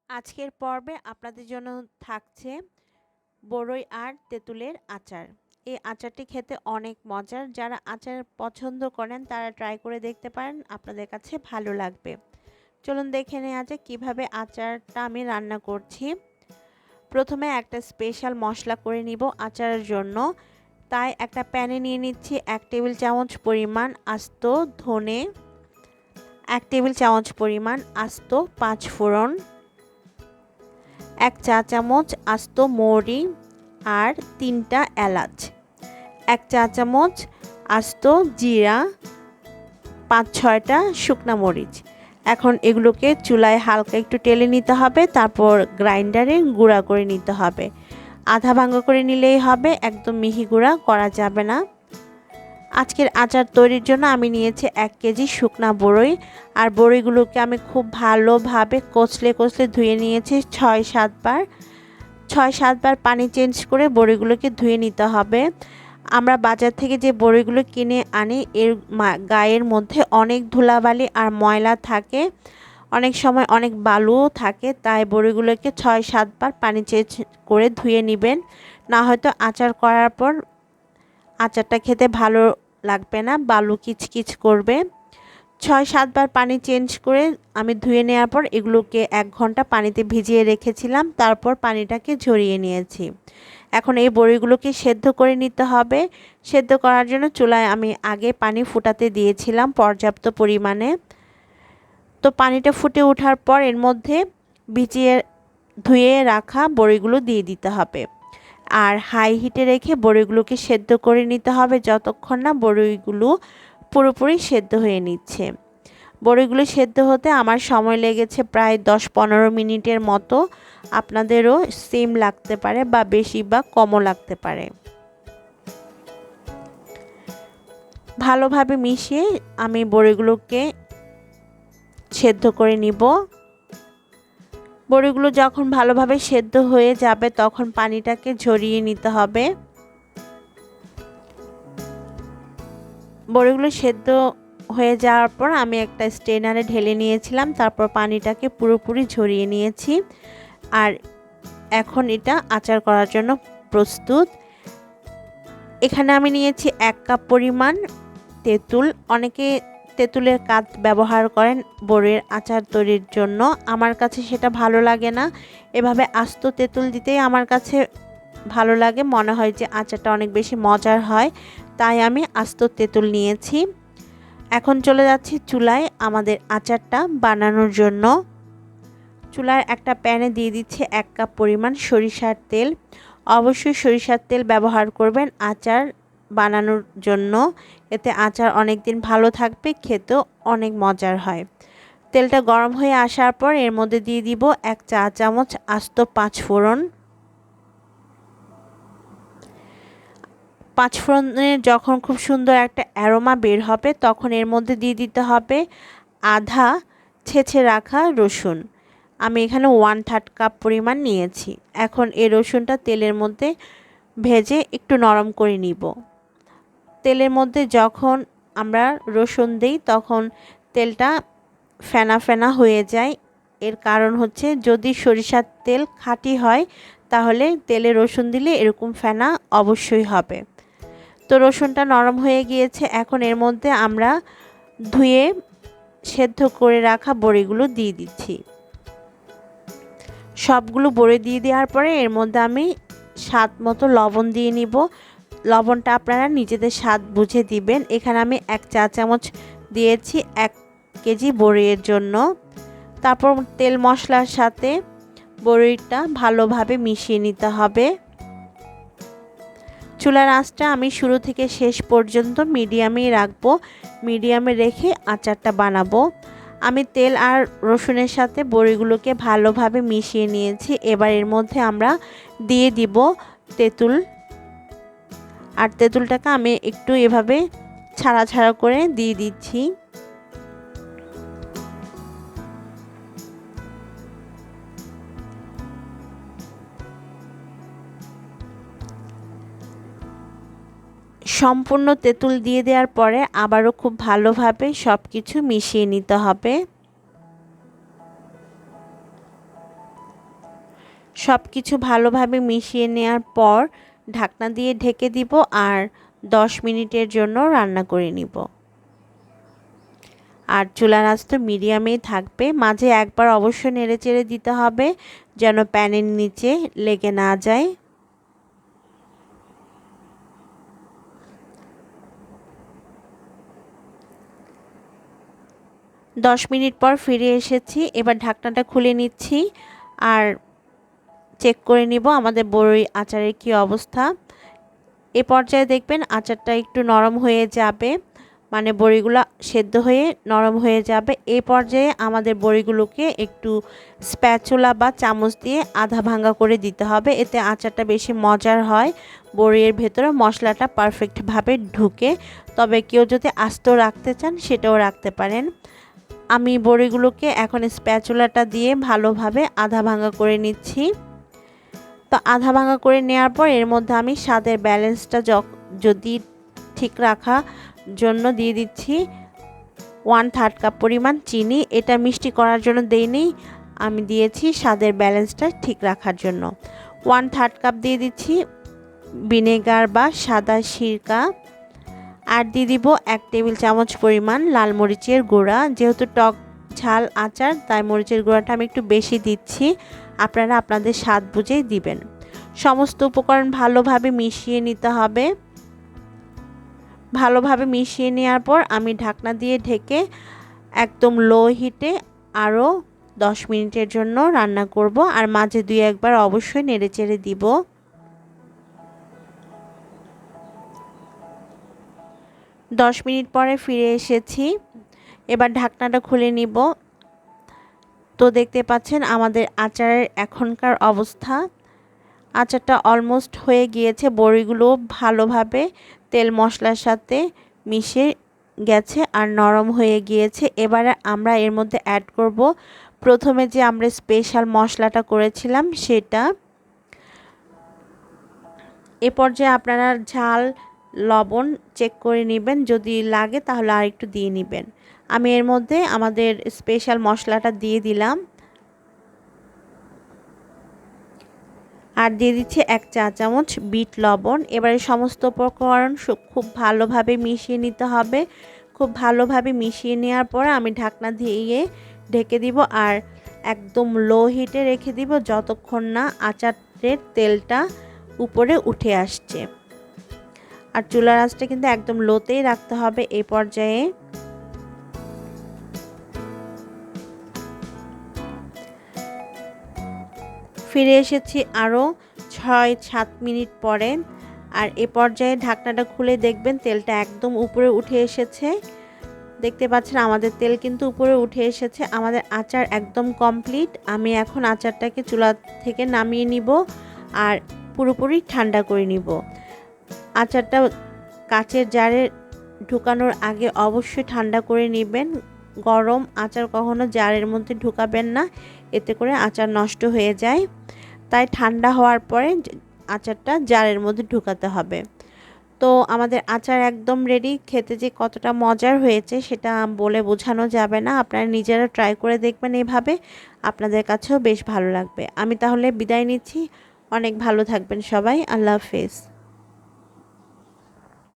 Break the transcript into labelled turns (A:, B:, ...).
A: আজকের পর্বে আপনাদের জন্য থাকছে বরই আর তেঁতুলের আচার। এই আচারটি খেতে অনেক মজার। যারা আচার পছন্দ করেন তারা ট্রাই করে দেখতে পারেন, আপনাদের কাছে ভালো লাগবে। চলুন দেখে নেওয়া যাক কীভাবে আচারটা আমি রান্না করছি। প্রথমে একটা স্পেশাল মশলা করে নিব আচারের জন্য। তাই একটা প্যানে নিয়ে নিচ্ছি 1 টেবিল চামচ পরিমাণ আস্ত ধনে, 1 টেবিল চামচ পরিমাণ আস্ত 5 ফোড়ন, 1 চা চামচ আস্ত মৌরি আর 3টা এলাচ, 1 চা চামচ আস্ত জিরা, 5-6টা শুকনা মরিচ। এখন এগুলোকে চুলায় হালকা একটু টেলে নিতে হবে, তারপর গ্রাইন্ডারে গুঁড়া করে নিতে হবে। আধা ভাঙা করে নিলেই হবে, একদম মিহি গুঁড়া করা যাবে না। আজকের আচার তৈরির জন্য আমি নিয়েছি 1 কেজি শুকনা বরই। আর বরইগুলোকে আমি খুব ভালোভাবে কচলে ধুয়ে নিয়েছি 6-7 বার। 6-7 বার পানি চেঞ্জ করে বরইগুলোকে ধুয়ে নিতে হবে। আমরা বাজার থেকে যে বরইগুলো কিনে আনি এর গায়ের মধ্যে অনেক ধুলাবালি আর ময়লা থাকে, অনেক সময় অনেক বালুও থাকে। তাই বরইগুলোকে 6-7 বার পানি চেঞ্জ করে ধুয়ে নেবেন, না হয়তো আচার করার পর আচারটা খেতে ভালো লাগবে না, বালু কিচকিচ করবে। 6-7 বার পানি চেঞ্জ করে আমি ধুয়ে নেওয়ার পর এগুলোকে 1 ঘন্টা পানিতে ভিজিয়ে রেখেছিলাম, তারপর পানিটাকে ঝরিয়ে নিয়েছি। এখন এই বড়িগুলোকে সেদ্ধ করে নিতে হবে। সেদ্ধ করার জন্য চুলায় আমি আগে পানি ফুটাতে দিয়েছিলাম পর্যাপ্ত পরিমাণে। তো পানিটা ফুটে ওঠার পর এর মধ্যে ধুয়ে রাখা বড়িগুলো দিয়ে দিতে হবে। আর হাই হিটে রেখে বড়িগুলোকে সেদ্ধ করে নিতে হবে যতক্ষণ না বড়িগুলো পুরোপুরি সেদ্ধ হয়ে নিচ্ছে। বড়িগুলো সেদ্ধ হতে আমার সময় লেগেছে প্রায় 10-15 মিনিটের মতো। আপনাদেরও সেম লাগতে পারে বা বেশি বা কমও লাগতে পারে। ভালোভাবে মিশিয়ে আমি বড়িগুলোকে সেদ্ধ করে নিব। বড়িগুলো যখন ভালোভাবে সেদ্ধ হয়ে যাবে তখন পানিটাকে ঝরিয়ে নিতে হবে। বড়িগুলো সেদ্ধ হয়ে যাওয়ার পর আমি একটা স্ট্রেনারে ঢেলে নিয়েছিলাম, তারপর পানিটাকে পুরোপুরি ঝরিয়ে নিয়েছি। আর এখন এটা আচার করার জন্য প্রস্তুত। এখানে আমি নিয়েছি 1 কাপ পরিমাণ তেঁতুল। অনেকে তেঁতুলের কাঠ ব্যবহার করেন বড়ির আচার তৈরির জন্য, আমার কাছে সেটা ভালো লাগে না। এভাবে আস্ত তেঁতুল দিতেই আমার কাছে ভালো লাগে, মনে হয় যে আচারটা অনেক বেশি মজার হয়, তাই আমি আস্ত তেঁতুল নিয়েছি। এখন চলে যাচ্ছি চুলায় আমাদের আচারটা বানানোর জন্য। চুলার একটা প্যানে দিয়ে দিচ্ছি 1 কাপ পরিমাণ সরিষার তেল। অবশ্যই সরিষার তেল ব্যবহার করবেন আচার বানানোর জন্য, এতে আচার অনেক দিন ভালো থাকবে, খেতেও অনেক মজার হয়। তেলটা গরম হয়ে আসার পর এর মধ্যে দিয়ে দিব 1 চা চামচ আস্ত 5 ফোড়ন। 5 ফোড়নের যখন খুব সুন্দর একটা অ্যারোমা বের হবে তখন এর মধ্যে দিয়ে দিতে হবে আধা ছেঁচে রাখা রসুন। আমি এখানে 1/3 কাপ পরিমাণ নিয়েছি। এখন এই রসুনটা তেলের মধ্যে ভেজে একটু নরম করে নিব। তেলের মধ্যে যখন আমরা রসুন দিই তখন তেলটা ফেনা ফেনা হয়ে যায়। এর কারণ হচ্ছে যদি সরিষার তেল খাঁটি হয় তাহলে তেলে রসুন দিলে এরকম ফেনা অবশ্যই হবে। তো রসুনটা নরম হয়ে গিয়েছে, এখন এর মধ্যে আমরা ধুয়ে সেদ্ধ করে রাখা বড়িগুলো দিয়ে দিচ্ছি। সবগুলো বড়ি দিয়ে দেওয়ার পরে এর মধ্যে আমি স্বাদ মতো লবণ দিয়ে নিব। লবণটা আপনারা নিজেদের স্বাদ বুঝে দিবেন। এখানে আমি 1 চা চামচ দিয়েছি 1 কেজি বড়ির জন্য। তারপর তেল মশলার সাথে বড়িটা ভালোভাবে মিশিয়ে নিতে হবে। চুলার আঁচটা আমি শুরু থেকে শেষ পর্যন্ত মিডিয়ামেই রাখবো। মিডিয়ামে রেখে আচারটা বানাবো। আমি তেল আর রসুনের সাথে বড়িগুলোকে ভালোভাবে মিশিয়ে নিয়েছি। এবার এর মধ্যে আমরা দিয়ে দিব তেঁতুল। আর তেঁতুলটাকে আমি একটু এভাবে ছাড়া ছাড়া করে দিয়ে দিচ্ছি। সম্পূর্ণ তেঁতুল দিয়ে দেওয়ার পরে আবারও খুব ভালোভাবে সব কিছু মিশিয়ে নিতে হবে। সব কিছু ভালোভাবে মিশিয়ে নেওয়ার পর ঢাকনা দিয়ে ঢেকে দিব আর 10 মিনিটের জন্য রান্না করে নিব। আর চুলার আঁচ তো মিডিয়ামেই থাকবে। মাঝে একবার অবশ্যই নেড়েচেড়ে দিতে হবে যেন প্যানের নিচে লেগে না যায়। দশ মিনিট পর ফিরে এসেছি। এবার ঢাকনাটা খুলে নিচ্ছি আর চেক করে নিব আমাদের বড়ই আচারের কি অবস্থা। এ পর্যায়ে দেখবেন আচারটা একটু নরম হয়ে যাবে, মানে বড়িগুলো সেদ্ধ হয়ে নরম হয়ে যাবে। এই পর্যায়ে আমাদের বড়িগুলোকে একটু স্প্যাচুলা বা চামচ দিয়ে আধা ভাঙা করে দিতে হবে, এতে আচারটা বেশি মজার হয়, বড়ির ভেতরে মশলাটা পারফেক্টভাবে ঢুকে। তবে কেউ যদি আস্ত রাখতে চান সেটাও রাখতে পারেন। আমি বড়িগুলোকে এখন স্প্যাচুলাটা দিয়ে ভালোভাবে আধা ভাঙা করে নিচ্ছি। তো আধা ভাঙা করে নেওয়ার পর এর মধ্যে আমি স্বাদের ব্যালেন্সটা যদি ঠিক রাখা জন্য দিয়ে দিচ্ছি 1/3 কাপ পরিমাণ চিনি। এটা মিষ্টি করার জন্য দেইনি, আমি দিয়েছি স্বাদের ব্যালেন্সটা ঠিক রাখার জন্য। 1/3 কাপ দিয়ে দিচ্ছি ভিনেগার বা সাদা সিরকা। আর দিয়ে দিব 1 টেবিল চামচ পরিমাণ লাল মরিচের গুঁড়া। যেহেতু টক ঝাল আচার তাই মরিচের গুঁড়াটা আমি একটু বেশি দিচ্ছি, আপনারা আপনাদের স্বাদ বুঝেই দিবেন। সমস্ত উপকরণ ভালোভাবে মিশিয়ে নিতে হবে। ভালোভাবে মিশিয়ে নেওয়ার পর আমি ঢাকনা দিয়ে ঢেকে একদম লো হিটে আরও 10 মিনিটের জন্য রান্না করব। আর মাঝে 2-1 বার অবশ্যই নেড়েচেড়ে দিব। 10 মিনিট পরে ফিরে এসেছি। এবার ঢাকনাটা খুলে নিব। তো দেখতে পাচ্ছেন আমাদের আচারের এখনকার অবস্থা। আচারটা অলমোস্ট হয়ে গিয়েছে, বড়িগুলো ভালোভাবে তেল মশলার সাথে মিশে গেছে আর নরম হয়ে গিয়েছে। এবারে আমরা এর মধ্যে অ্যাড করব প্রথমে যে আমরা স্পেশাল মশলাটা করেছিলাম সেটা। এ পর্যায়ে আপনারা ঝাল লবণ চেক করে নেবেন, যদি লাগে তাহলে আর একটু দিয়ে নেবেন। আমি এর মধ্যে আমাদের স্পেশাল মশলাটা দিয়ে দিলাম আর দিয়ে দিচ্ছি 1 চা চামচ বিট লবণ। এবারে সমস্ত উপকরণ খুব ভালোভাবে মিশিয়ে নিতে হবে। খুব ভালোভাবে মিশিয়ে নেওয়ার পরে আমি ঢাকনা দিয়ে ঢেকে দিব আর একদম লো হিটে রেখে দিব যতক্ষণ না আচারের তেলটা উপরে উঠে আসছে। আর চুলার আঁচটা কিন্তু একদম লোতেই রাখতে হবে। এই পর্যায়ে ফিরে এসেছি আরও 6-7 মিনিট পরে। আর এ পর্যায়ে ঢাকনাটা খুলে দেখবেন তেলটা একদম উপরে উঠে এসেছে। দেখতে পাচ্ছেন আমাদের তেল কিন্তু উপরে উঠে এসেছে। আমাদের আচার একদম কমপ্লিট। আমি এখন আচারটাকে চুলা থেকে নামিয়ে নিব আর পুরোপুরি ঠান্ডা করে নিব। আচারটা কাচের জারে ঢুকানোর আগে অবশ্যই ঠান্ডা করে নেবেন। গরম আচার কখনো জারের মধ্যে ঢুকাবেন না, এতে করে আচার নষ্ট হয়ে যায়। তাই ঠান্ডা হওয়ার পরে আচারটা জারের মধ্যে ঢুকাতে হবে। তো আমাদের আচার একদম রেডি। খেতে যে কতটা মজার হয়েছে সেটা বলে বোঝানো যাবে না। আপনারা নিজেরা ট্রাই করে দেখবেন এভাবে, আপনাদের কাছেও বেশ ভালো লাগবে। আমি তাহলে বিদায় নিচ্ছি। অনেক ভালো থাকবেন সবাই। আল্লাহ হাফেজ।